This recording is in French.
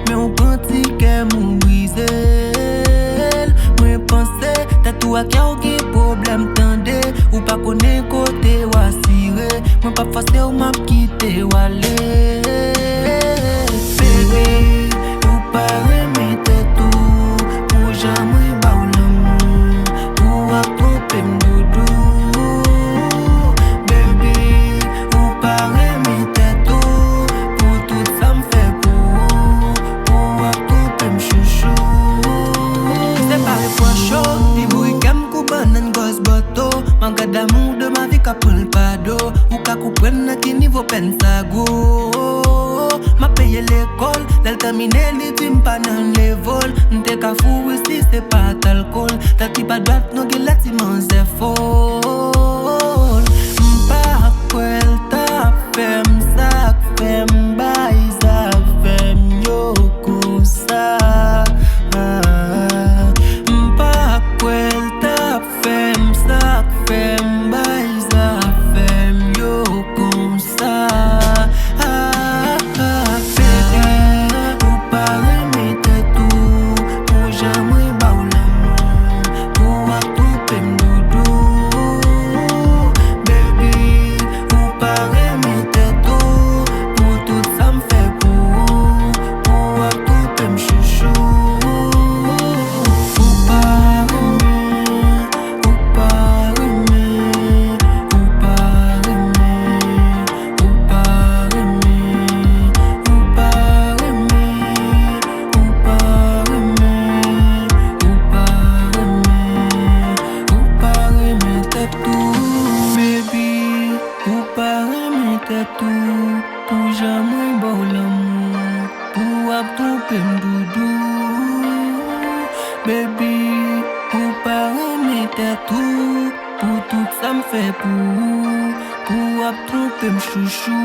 mais on pentit qu'elle m'a brisé. Moi pensé, t'as tout à qui a problème tendé, ou pas connaît côté ou assiré. Moi pas forcé ou m'a quitté ou aller. Bébé, ou pas remettre tout, pour jamais ba ou l'amour, pour à tromper m'doudou. Bébé, ou pas remettre tout, pour tout ça m'fait pour à tromper m'chouchou. C'est pas les points chauds, des bruits qu'aime couper nan gosse bateau. Manque d'amour de ma vie qu'a prend le pado, ou qu'a couper n'a qui niveau peine ça go. M'a payé l'école, l'elle terminé les dreams pas dans les vols. N'te qu'à fou ici c'est pas d'alcool. T'as qui pas droite non qu'il a t'immense effort. M'pas quel t'a fait m'sac, fait m'baïs, fait m'yo ça. M'pas quel t'a fait m'sac, fait m'baïs, fait m'yo ça. Tout, pour jamais bon l'amour, pour abtromper m'doudou. Baby, pour pas remettre tout, pour tout ça m'fait pour abtromper m'chouchou.